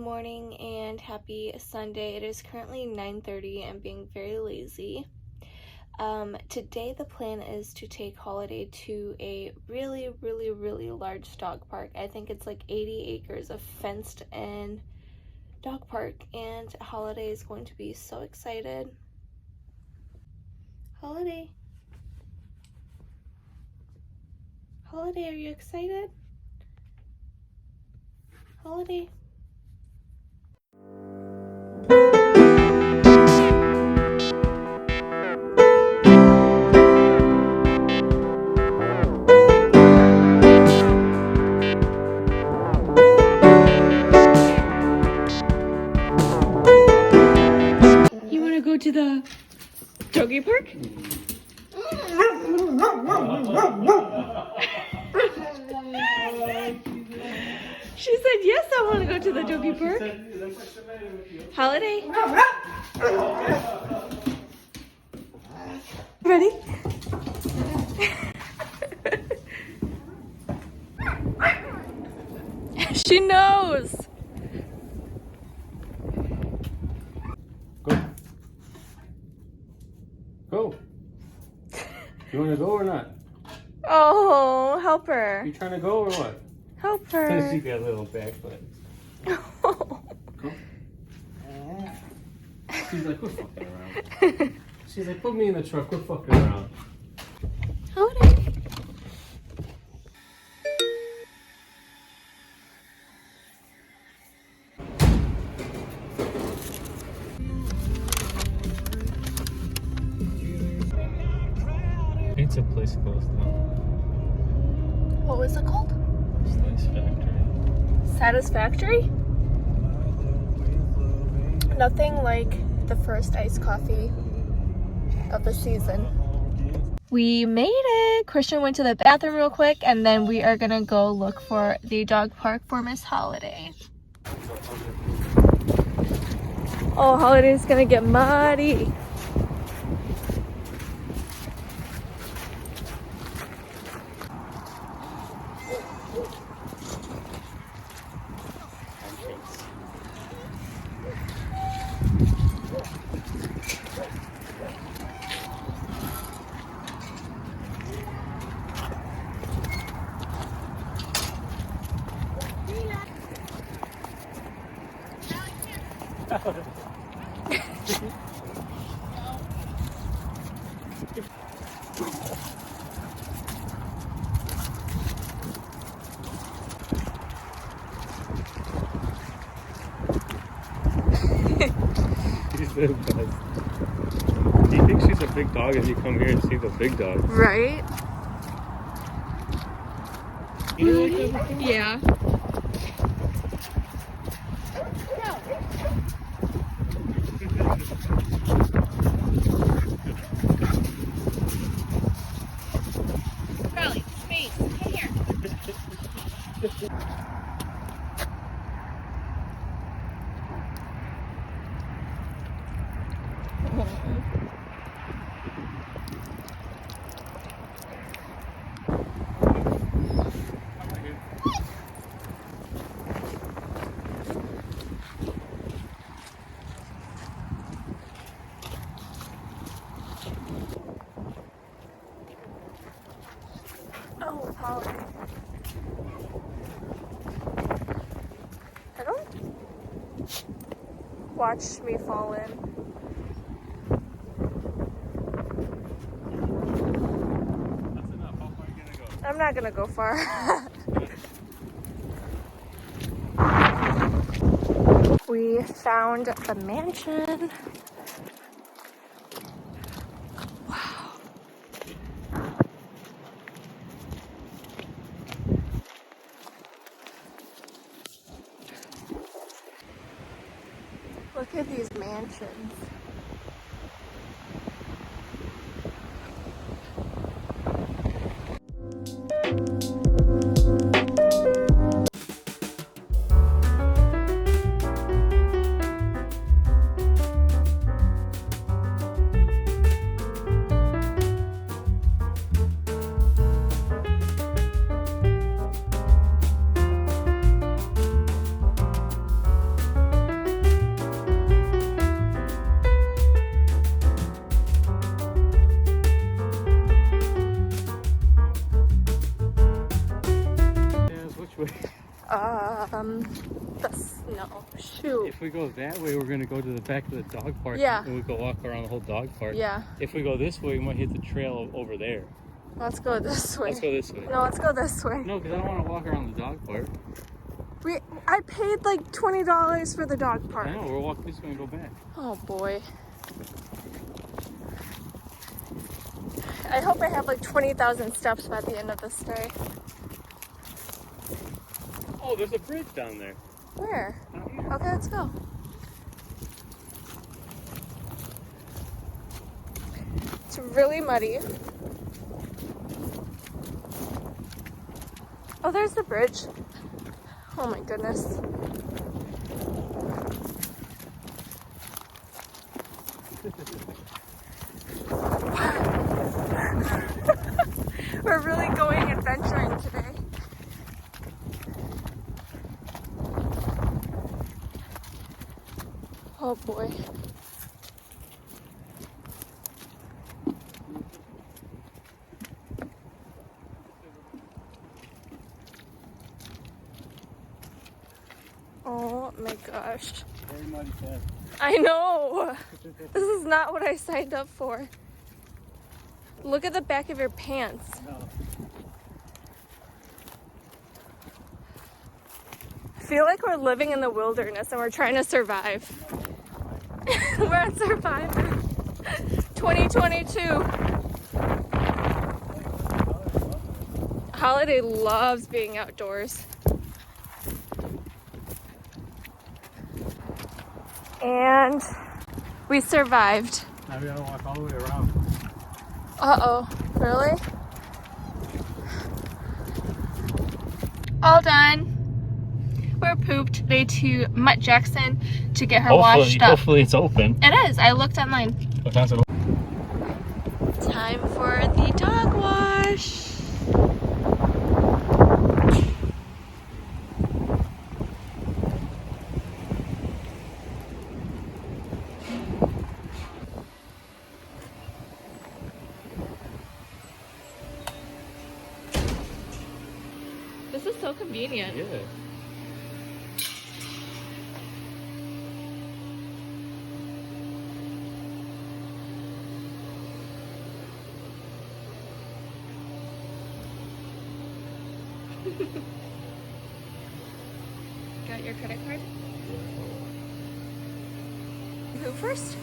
morning and happy Sunday. It is currently 9:30 and being very lazy. Today the plan is to take Holiday to a really large dog park. I think it's like 80 acres of fenced in dog park, and Holiday is going to be so excited. Holiday, are you excited? Holiday. You want to go to the doggy park? She said, yes, I want to go to the doggy park. Holiday. Ready? She knows. Go. Go. You want to go or not? Oh, help her. You trying to go or what? Help her. She got a little back foot. Go. She's like, we're fucking around. She's like, put me in the truck, we're fucking around. Holiday. Pizza place closed down. What was it called? Satisfactory. Satisfactory? Nothing like the first iced coffee of the season. We made it! Christian went to the bathroom real quick, and then we are gonna go look for the dog park for Miss Holiday. Oh, Holiday's gonna get muddy. She's the best. Do you think she's a big dog if you come here and see the big dog? Right? You like that before? Yeah. Charlie, space, come here. Oh, Polly. I don't watch me fall in. That's enough. How far are you gonna go? I'm not gonna go far. We found the mansion. Wow. Look at these mansions. No, shoot. If we go that way, we're gonna go to the back of the dog park. Yeah. And we go walk around the whole dog park. Yeah. If we go this way, we might hit the trail over there. Let's go this way. Let's go this way. No, let's go this way. No, because I don't want to walk around the dog park. I paid like $20 for the dog park. I know, we'll walk this way and go back. Oh boy. I hope I have like 20,000 steps by the end of this day. Oh, there's a bridge down there. Where? Down here. Okay, let's go. It's really muddy. Oh, there's the bridge. Oh my goodness. We're really going adventuring today. Oh boy. Oh my gosh. Very muddy path. I know. This is not what I signed up for. Look at the back of your pants. No. I feel like we're living in the wilderness and we're trying to survive. We're on Survivor 2022. Holiday loves being outdoors. And we survived. Now we gotta walk all the way around. Uh-oh, really? All done. We're pooped today to Mutt Jackson to get her washed up. Hopefully it's open. It is. I looked online. What time's it open? Time for the dog wash. This is so convenient. Yeah. Got your credit card? Who first?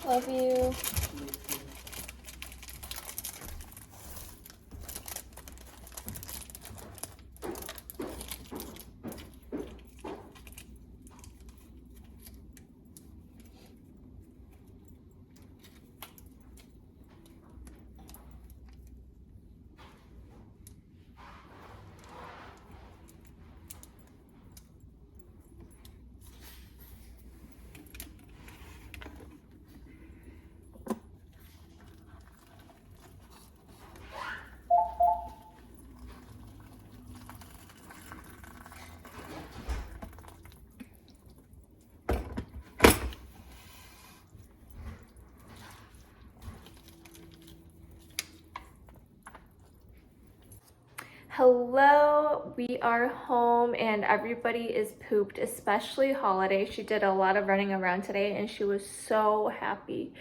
Love you. Hello, we are home and everybody is pooped, especially Holiday. She did a lot of running around today and she was so happy.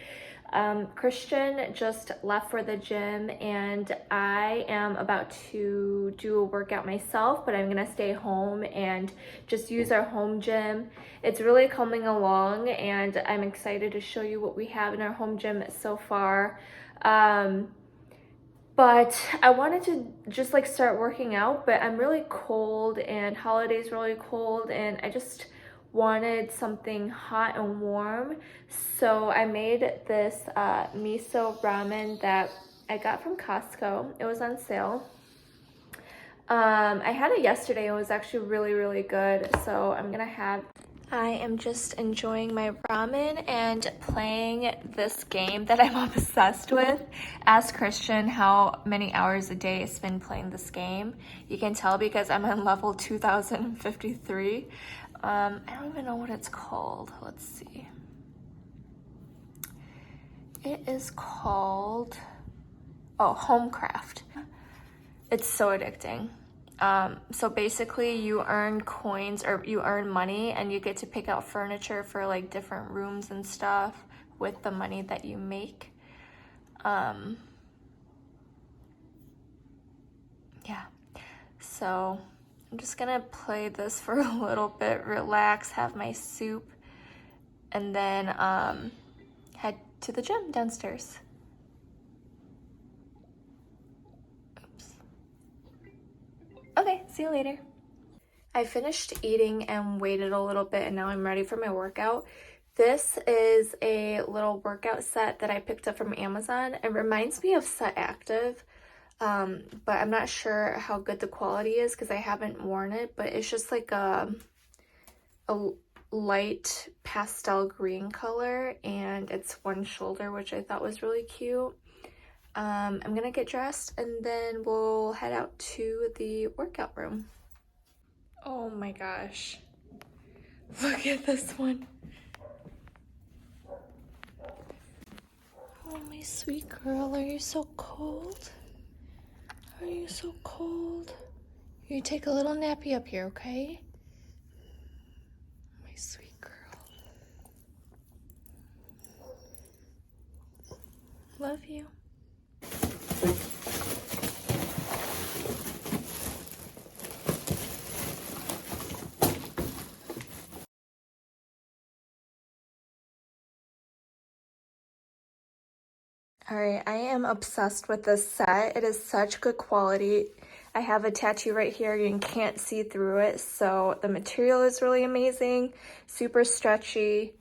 Christian just left for the gym and I am about to do a workout myself, but I'm gonna stay home and just use our home gym. It's really coming along and I'm excited to show you what we have in our home gym so far. But I wanted to just like start working out, but I'm really cold and Holiday's really cold and I just wanted something hot and warm. So I made this miso ramen that I got from Costco. It was on sale. I had it yesterday. It was actually really, really good. So I am just enjoying my ramen and playing this game that I'm obsessed with. Ask Christian how many hours a day I spend playing this game. You can tell because I'm on level 2053. I don't even know what it's called. Let's see. It is called, Homecraft. It's so addicting. So basically you earn coins or you earn money and you get to pick out furniture for like different rooms and stuff with the money that you make. Yeah. So I'm just gonna play this for a little bit, relax, have my soup, and then head to the gym downstairs. Okay, see you later. I finished eating and waited a little bit and now I'm ready for my workout. This is a little workout set that I picked up from Amazon. It reminds me of Set Active, but I'm not sure how good the quality is because I haven't worn it, but it's just like a light pastel green color and it's one shoulder, which I thought was really cute. I'm gonna get dressed and then we'll head out to the workout room. Oh my gosh. Look at this one. Oh, my sweet girl, are you so cold? Are you so cold? You take a little nappy up here, okay? My sweet girl. Love you. Alright, I am obsessed with this set. It is such good quality. I have a tattoo right here. You can't see through it, so the material is really amazing, super stretchy,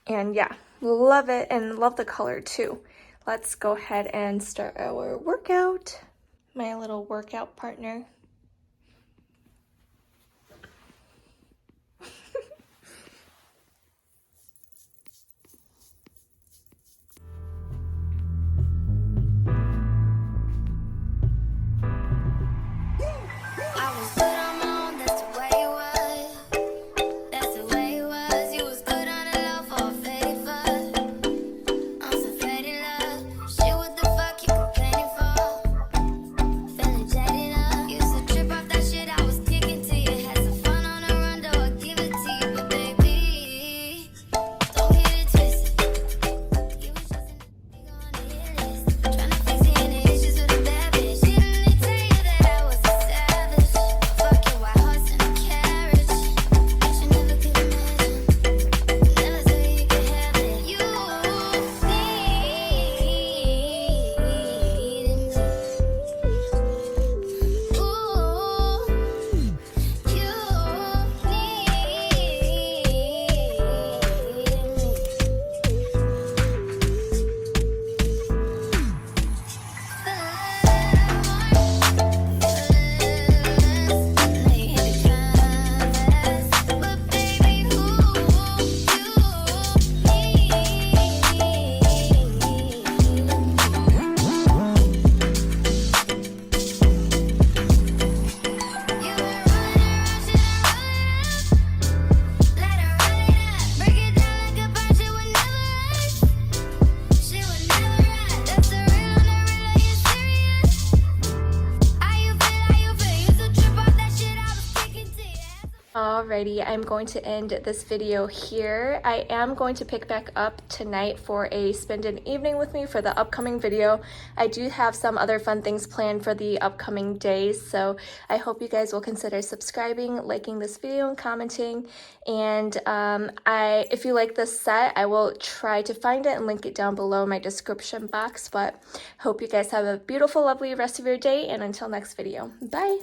and yeah, love it and love the color too. Let's go ahead and start our workout. My little workout partner. Alrighty, I'm going to end this video here. I am going to pick back up tonight for a spend an evening with me for the upcoming video. I do have some other fun things planned for the upcoming days, so I hope you guys will consider subscribing, liking this video, and commenting. And if you like this set, I will try to find it and link it down below in my description box. But hope you guys have a beautiful, lovely rest of your day, and until next video, bye!